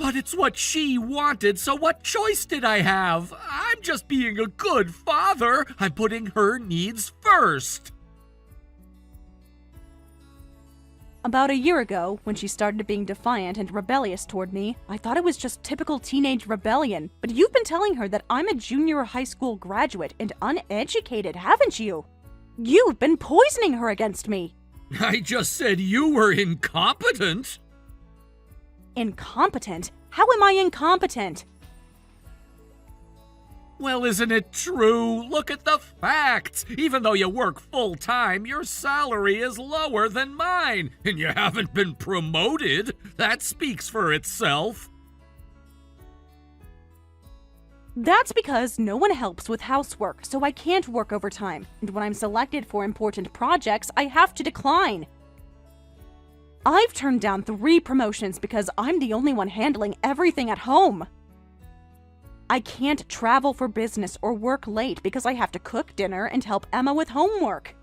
But it's what she wanted, so what choice did I have? I'm just being a good father. I'm putting her needs first. About a year ago, when she started being defiant and rebellious toward me, I thought it was just typical teenage rebellion. But you've been telling her that I'm a junior high school graduate and uneducated, haven't you? You've been poisoning her against me. I just said you were incompetent. Incompetent? How am I incompetent? Well, isn't it true? Look at the facts. Even though you work full-time, your salary is lower than mine, and you haven't been promoted. That speaks for itself. That's because no one helps with housework, so I can't work overtime. And when I'm selected for important projects, I have to decline. I've turned down 3 promotions because I'm the only one handling everything at home. I can't travel for business or work late because I have to cook dinner and help Emma with homework.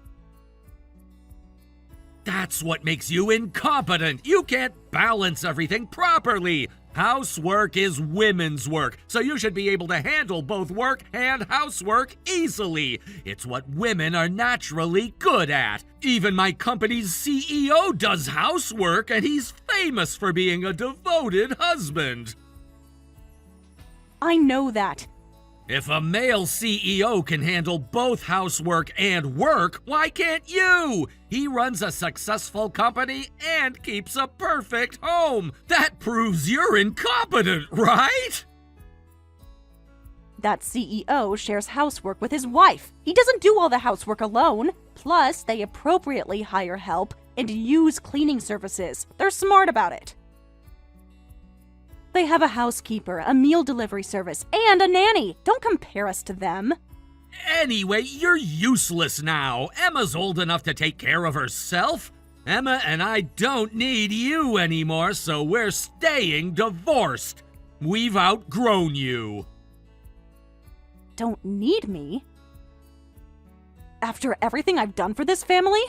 That's what makes you incompetent. You can't balance everything properly. Housework is women's work, so you should be able to handle both work and housework easily. It's what women are naturally good at. Even my company's CEO does housework, and he's famous for being a devoted husband. I know that. If a male CEO can handle both housework and work, why can't you? He runs a successful company and keeps a perfect home. That proves you're incompetent, right? That CEO shares housework with his wife. He doesn't do all the housework alone. Plus, they appropriately hire help and use cleaning services. They're smart about it. They have a housekeeper, a meal delivery service, and a nanny. Don't compare us to them. Anyway, you're useless now. Emma's old enough to take care of herself. Emma and I don't need you anymore, so we're staying divorced. We've outgrown you. Don't need me? After everything I've done for this family?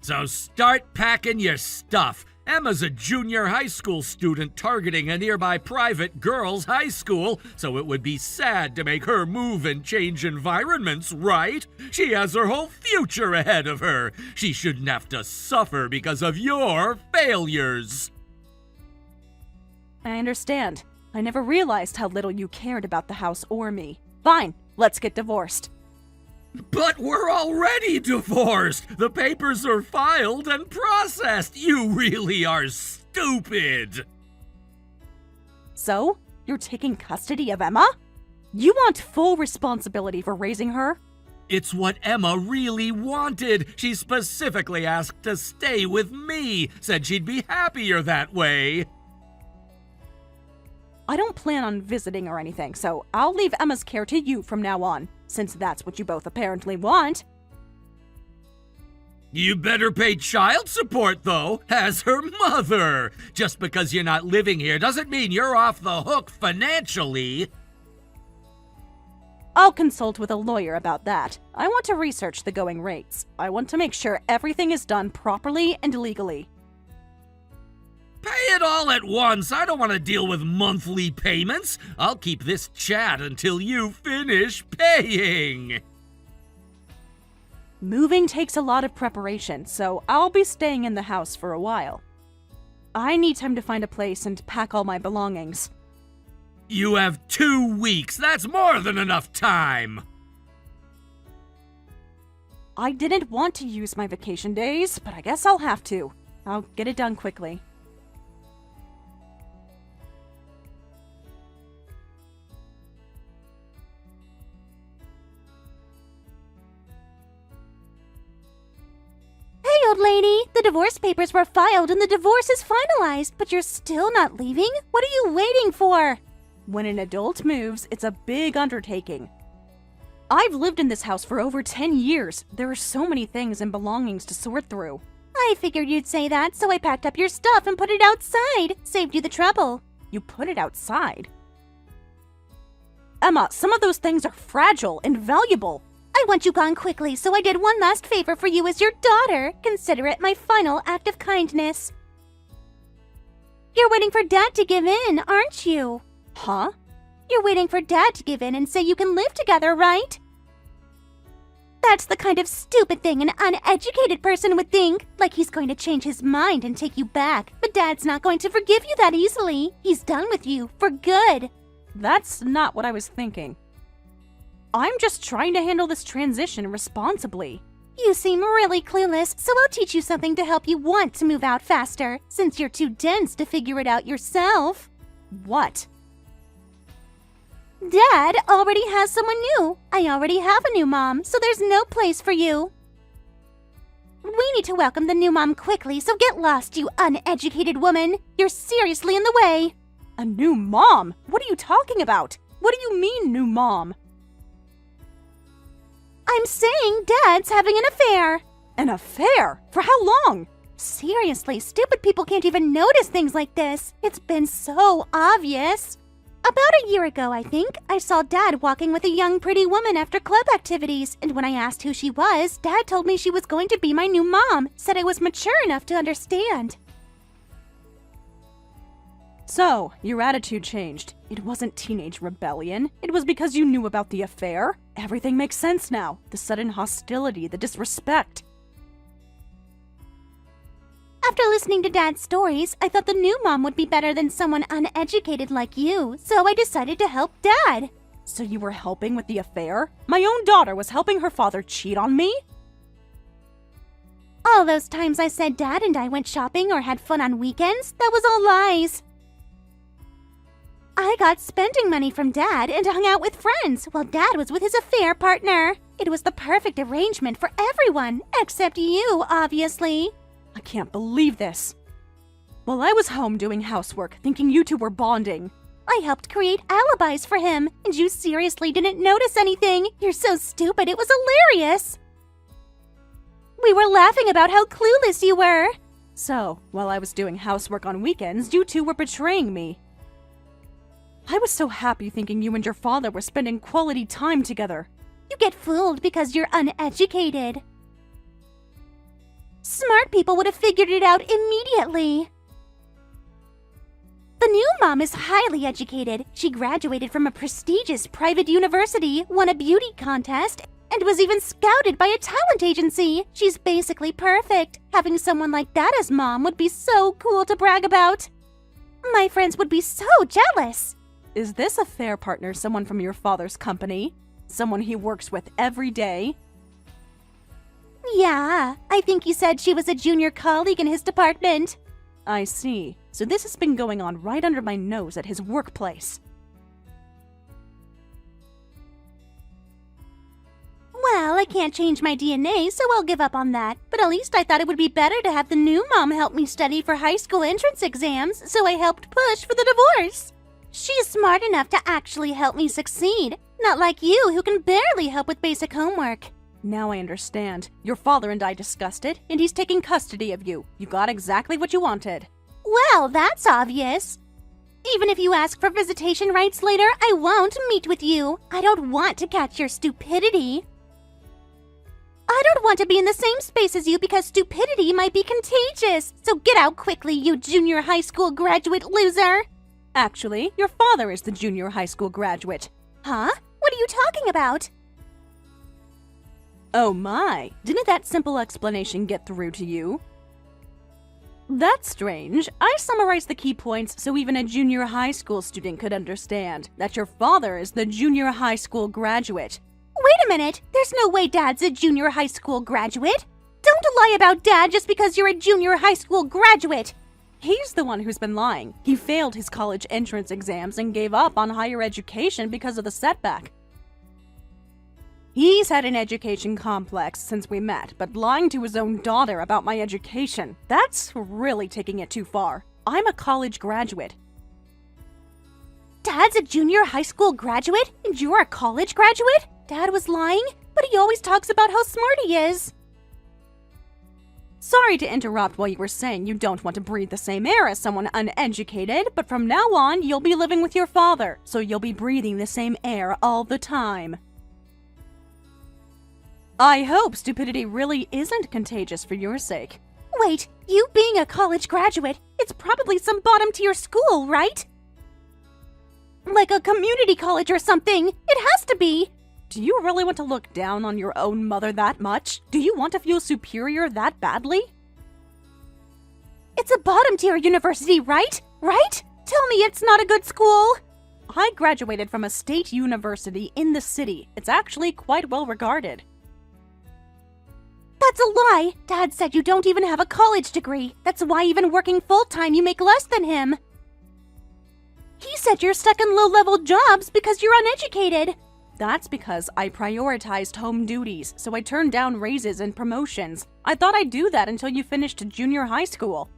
So start packing your stuff. Emma's a junior high school student targeting a nearby private girls' high school, so it would be sad to make her move and change environments, right? She has her whole future ahead of her. She shouldn't have to suffer because of your failures. I understand. I never realized how little you cared about the house or me. Fine, let's get divorced. But we're already divorced! The papers are filed and processed! You really are stupid! So, you're taking custody of Emma? You want full responsibility for raising her? It's what Emma really wanted. She specifically asked to stay with me, said she'd be happier that way. I don't plan on visiting or anything, so I'll leave Emma's care to you from now on, since that's what you both apparently want. You better pay child support, though, as her mother. Just because you're not living here doesn't mean you're off the hook financially. I'll consult with a lawyer about that. I want to research the going rates. I want to make sure everything is done properly and legally. Pay it all at once. I don't want to deal with monthly payments. I'll keep this chat until you finish paying. Moving takes a lot of preparation, so I'll be staying in the house for a while. I need time to find a place and pack all my belongings. You have 2 weeks. That's more than enough time. I didn't want to use my vacation days, but I guess I'll have to. I'll get it done quickly. Hey, old lady! The divorce papers were filed and the divorce is finalized, but you're still not leaving? What are you waiting for? When an adult moves, it's a big undertaking. I've lived in this house for over 10 years. There are so many things and belongings to sort through. I figured you'd say that, so I packed up your stuff and put it outside. Saved you the trouble. You put it outside? Emma, some of those things are fragile and valuable. I want you gone quickly, so I did one last favor for you as your daughter. Consider it my final act of kindness. You're waiting for Dad to give in, aren't you? Huh? You're waiting for Dad to give in and say you can live together, right? That's the kind of stupid thing an uneducated person would think. Like he's going to change his mind and take you back. But Dad's not going to forgive you that easily. He's done with you for good. That's not what I was thinking. I'm just trying to handle this transition responsibly. You seem really clueless, so I'll teach you something to help you want to move out faster, since you're too dense to figure it out yourself. What? Dad already has someone new. I already have a new mom, so there's no place for you. We need to welcome the new mom quickly, so get lost, you uneducated woman. You're seriously in the way. A new mom? What are you talking about? What do you mean, new mom? I'm saying Dad's having an affair. An affair? For how long? Seriously, stupid people can't even notice things like this. It's been so obvious. About a year ago, I think, I saw Dad walking with a young pretty woman after club activities, and when I asked who she was, Dad told me she was going to be my new mom, said I was mature enough to understand. So, your attitude changed. It wasn't teenage rebellion. It was because you knew about the affair. Everything makes sense now. The sudden hostility, the disrespect. After listening to Dad's stories, I thought the new mom would be better than someone uneducated like you, so I decided to help Dad. So you were helping with the affair? My own daughter was helping her father cheat on me? All those times I said Dad and I went shopping or had fun on weekends, that was all lies. I got spending money from Dad and hung out with friends while Dad was with his affair partner. It was the perfect arrangement for everyone, except you, obviously. I can't believe this. While I was home doing housework, thinking you two were bonding. I helped create alibis for him, and you seriously didn't notice anything. You're so stupid, it was hilarious. We were laughing about how clueless you were. So, while I was doing housework on weekends, you two were betraying me. I was so happy thinking you and your father were spending quality time together. You get fooled because you're uneducated. Smart people would have figured it out immediately. The new mom is highly educated. She graduated from a prestigious private university, won a beauty contest, and was even scouted by a talent agency. She's basically perfect. Having someone like that as mom would be so cool to brag about. My friends would be so jealous. Is this affair partner someone from your father's company? Someone he works with every day? Yeah, I think you said she was a junior colleague in his department. I see. So this has been going on right under my nose at his workplace. Well, I can't change my DNA, so I'll give up on that. But at least I thought it would be better to have the new mom help me study for high school entrance exams, so I helped push for the divorce. She's smart enough to actually help me succeed, not like you who can barely help with basic homework. Now I understand. Your father and I discussed it, and he's taking custody of you. You got exactly what you wanted. Well, that's obvious. Even if you ask for visitation rights later, I won't meet with you. I don't want to catch your stupidity. I don't want to be in the same space as you because stupidity might be contagious. So get out quickly, you junior high school graduate loser. Actually, your father is the junior high school graduate. Huh? What are you talking about? Oh my, didn't that simple explanation get through to you? That's strange. I summarized the key points so even a junior high school student could understand that your father is the junior high school graduate. Wait a minute! There's no way Dad's a junior high school graduate! Don't lie about Dad just because you're a junior high school graduate! He's the one who's been lying. He failed his college entrance exams and gave up on higher education because of the setback. He's had an education complex since we met, but lying to his own daughter about my education, that's really taking it too far. I'm a college graduate. Dad's a junior high school graduate, and you're a college graduate? Dad was lying, but he always talks about how smart he is. Sorry to interrupt while you were saying you don't want to breathe the same air as someone uneducated, but from now on, you'll be living with your father, so you'll be breathing the same air all the time. I hope stupidity really isn't contagious for your sake. Wait, you being a college graduate, it's probably some bottom-tier school, right? Like a community college or something. It has to be. Do you really want to look down on your own mother that much? Do you want to feel superior that badly? It's a bottom-tier university, right? Right? Tell me it's not a good school. I graduated from a state university in the city. It's actually quite well regarded. That's a lie! Dad said you don't even have a college degree. That's why even working full-time you make less than him. He said you're stuck in low-level jobs because you're uneducated. That's because I prioritized home duties, so I turned down raises and promotions. I thought I'd do that until you finished junior high school.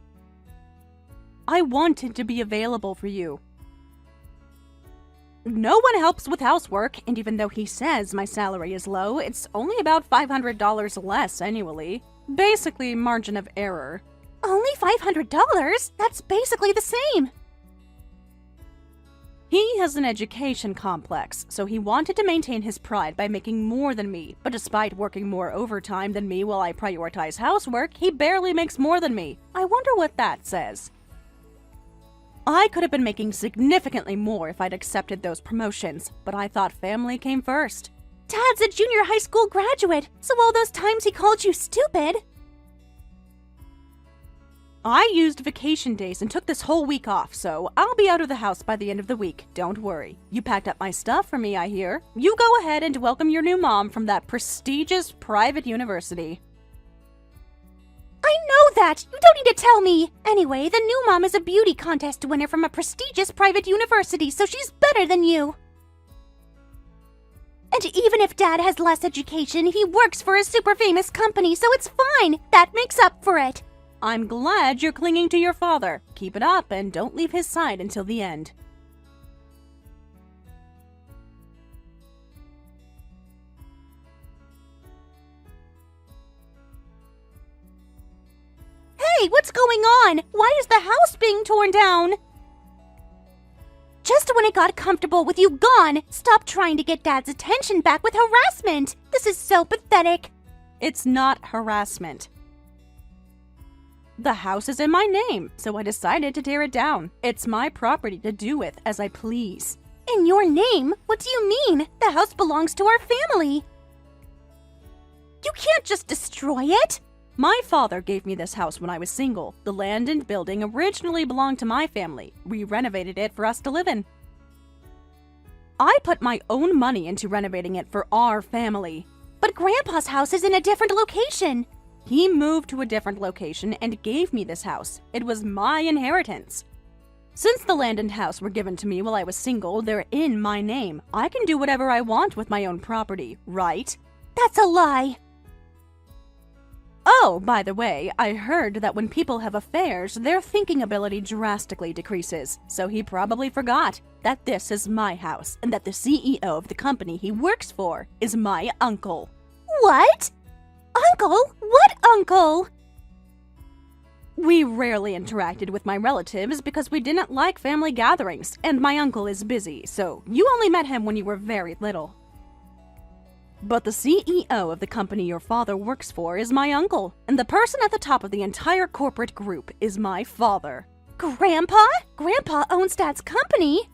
I wanted to be available for you. No one helps with housework, and even though he says my salary is low, it's only about $500 less annually. Basically, margin of error. Only $500? That's basically the same. He has an education complex, so he wanted to maintain his pride by making more than me, but despite working more overtime than me while I prioritize housework, he barely makes more than me. I wonder what that says. I could have been making significantly more if I'd accepted those promotions, but I thought family came first. Dad's a junior high school graduate, so all those times he called you stupid. I used vacation days and took this whole week off, so I'll be out of the house by the end of the week. Don't worry. You packed up my stuff for me, I hear. You go ahead and welcome your new mom from that prestigious private university. I know that! You don't need to tell me! Anyway, the new mom is a beauty contest winner from a prestigious private university, so she's better than you. And even if Dad has less education, he works for a super famous company, so it's fine. That makes up for it. I'm glad you're clinging to your father. Keep it up and don't leave his side until the end. Hey, what's going on? Why is the house being torn down? Just when it got comfortable with you gone, stop trying to get Dad's attention back with harassment. This is so pathetic. It's not harassment. The house is in my name, so I decided to tear it down. It's my property to do with as I please. In your name? What do you mean? The house belongs to our family. You can't just destroy it. My father gave me this house when I was single. The land and building originally belonged to my family. We renovated it for us to live in. I put my own money into renovating it for our family. But Grandpa's house is in a different location. He moved to a different location and gave me this house. It was my inheritance. Since the land and house were given to me while I was single, they're in my name. I can do whatever I want with my own property, right? That's a lie. Oh, by the way, I heard that when people have affairs, their thinking ability drastically decreases. So he probably forgot that this is my house and that the CEO of the company he works for is my uncle. What? Uncle? What uncle? We rarely interacted with my relatives because we didn't like family gatherings, and my uncle is busy, so you only met him when you were very little. But the CEO of the company your father works for is my uncle, and the person at the top of the entire corporate group is my father. Grandpa? Grandpa owns Dad's company.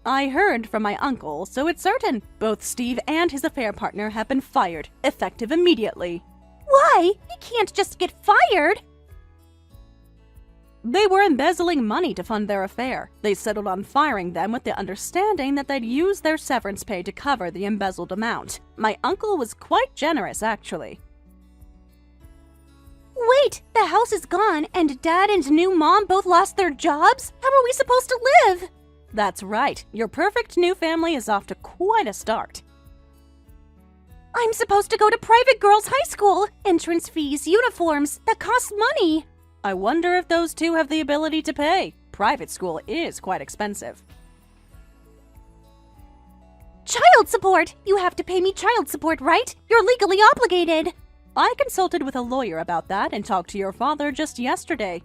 I heard from my uncle, so it's certain. Both Steve and his affair partner have been fired, effective immediately. Why? He can't just get fired. They were embezzling money to fund their affair. They settled on firing them with the understanding that they'd use their severance pay to cover the embezzled amount. My uncle was quite generous, actually. Wait, the house is gone, and Dad and new mom both lost their jobs? How are we supposed to live? That's right. Your perfect new family is off to quite a start. I'm supposed to go to private girls' high school. Entrance fees, uniforms, that costs money. I wonder if those two have the ability to pay. Private school is quite expensive. Child support! You have to pay me child support, right? You're legally obligated. I consulted with a lawyer about that and talked to your father just yesterday.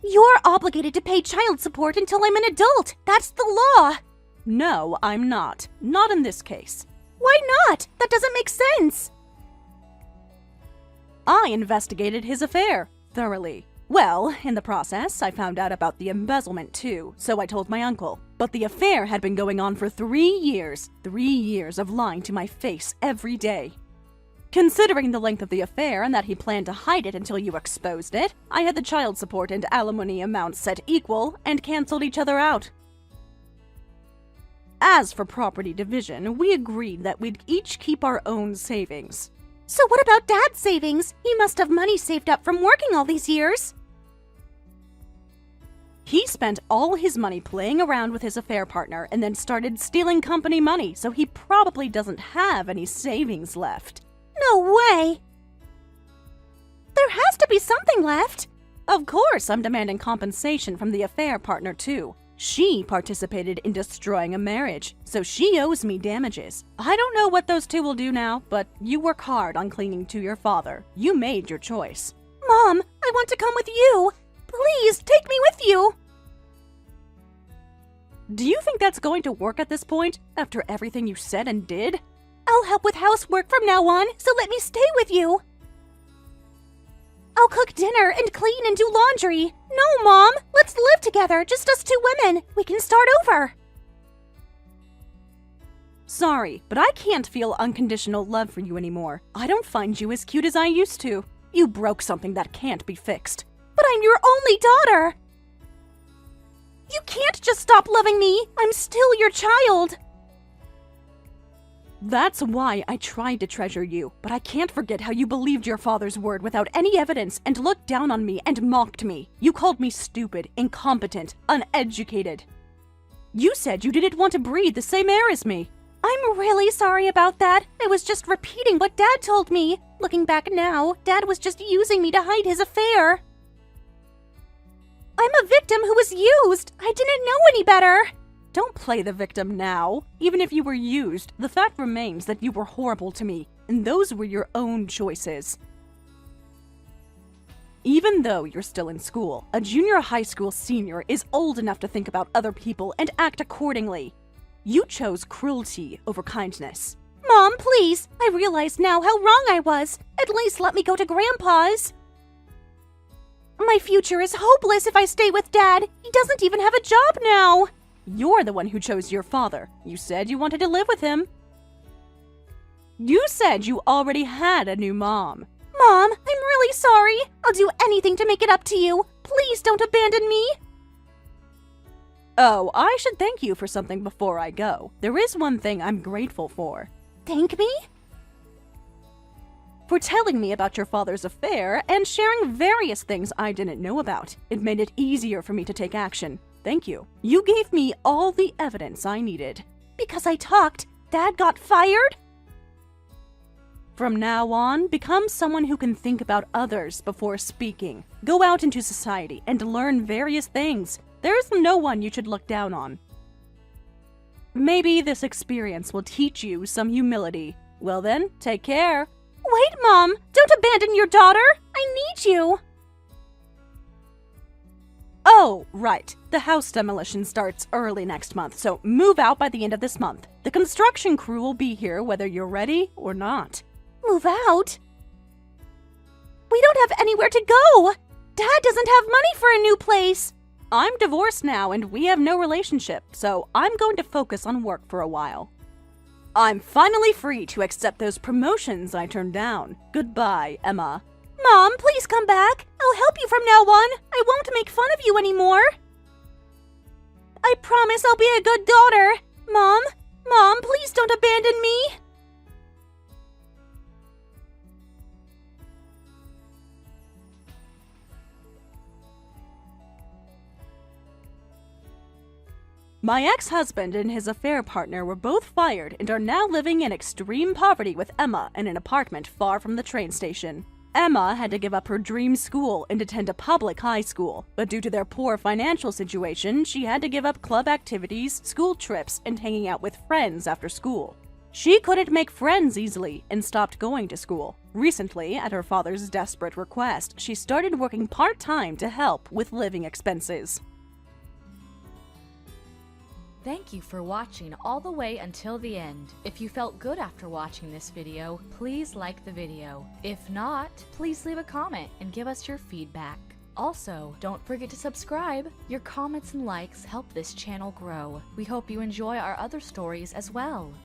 You're obligated to pay child support until I'm an adult. That's the law. No, I'm not. Not in this case. Why not? That doesn't make sense. I investigated his affair thoroughly. Well, in the process, I found out about the embezzlement too, so I told my uncle. But the affair had been going on for 3 years. 3 years of lying to my face every day. Considering the length of the affair and that he planned to hide it until you exposed it, I had the child support and alimony amounts set equal and canceled each other out. As for property division, we agreed that we'd each keep our own savings. So what about Dad's savings? He must have money saved up from working all these years. He spent all his money playing around with his affair partner and then started stealing company money, so he probably doesn't have any savings left. No way! There has to be something left. Of course, I'm demanding compensation from the affair partner too. She participated in destroying a marriage, so she owes me damages. I don't know what those two will do now, but you work hard on clinging to your father. You made your choice. Mom, I want to come with you. Please, take me with you. Do you think that's going to work at this point, after everything you said and did? I'll help with housework from now on, so let me stay with you. I'll cook dinner and clean and do laundry. No, Mom, let's live together, just us two women. We can start over. Sorry, but I can't feel unconditional love for you anymore. I don't find you as cute as I used to. You broke something that can't be fixed. But I'm your only daughter. You can't just stop loving me. I'm still your child. That's why I tried to treasure you, but I can't forget how you believed your father's word without any evidence and looked down on me and mocked me. You called me stupid, incompetent, uneducated. You said you didn't want to breathe the same air as me. I'm really sorry about that. I was just repeating what Dad told me. Looking back now, Dad was just using me to hide his affair. I'm a victim who was used. I didn't know any better. Don't play the victim now. Even if you were used, the fact remains that you were horrible to me, and those were your own choices. Even though you're still in school, a junior high school senior is old enough to think about other people and act accordingly. You chose cruelty over kindness. Mom, please. I realize now how wrong I was. At least let me go to Grandpa's. My future is hopeless if I stay with Dad. He doesn't even have a job now. You're the one who chose your father. You said you wanted to live with him. You said you already had a new mom. Mom, I'm really sorry. I'll do anything to make it up to you. Please don't abandon me. Oh, I should thank you for something before I go. There is one thing I'm grateful for. Thank me? For telling me about your father's affair and sharing various things I didn't know about. It made it easier for me to take action. Thank you. You gave me all the evidence I needed. Because I talked, Dad got fired? From now on, become someone who can think about others before speaking. Go out into society and learn various things. There is no one you should look down on. Maybe this experience will teach you some humility. Well then, take care. Wait, Mom! Don't abandon your daughter! I need you! Oh, right. The house demolition starts early next month, so move out by the end of this month. The construction crew will be here whether you're ready or not. Move out? We don't have anywhere to go! Dad doesn't have money for a new place! I'm divorced now and we have no relationship, so I'm going to focus on work for a while. I'm finally free to accept those promotions I turned down. Goodbye, Emma. Mom, please come back. I'll help you from now on. I won't make fun of you anymore. I promise I'll be a good daughter. Mom, please don't abandon me. My ex-husband and his affair partner were both fired and are now living in extreme poverty with Emma in an apartment far from the train station. Emma had to give up her dream school and attend a public high school, but due to their poor financial situation, she had to give up club activities, school trips, and hanging out with friends after school. She couldn't make friends easily and stopped going to school. Recently, at her father's desperate request, she started working part-time to help with living expenses. Thank you for watching all the way until the end. If you felt good after watching this video, please like the video. If not, please leave a comment and give us your feedback. Also, don't forget to subscribe. Your comments and likes help this channel grow. We hope you enjoy our other stories as well.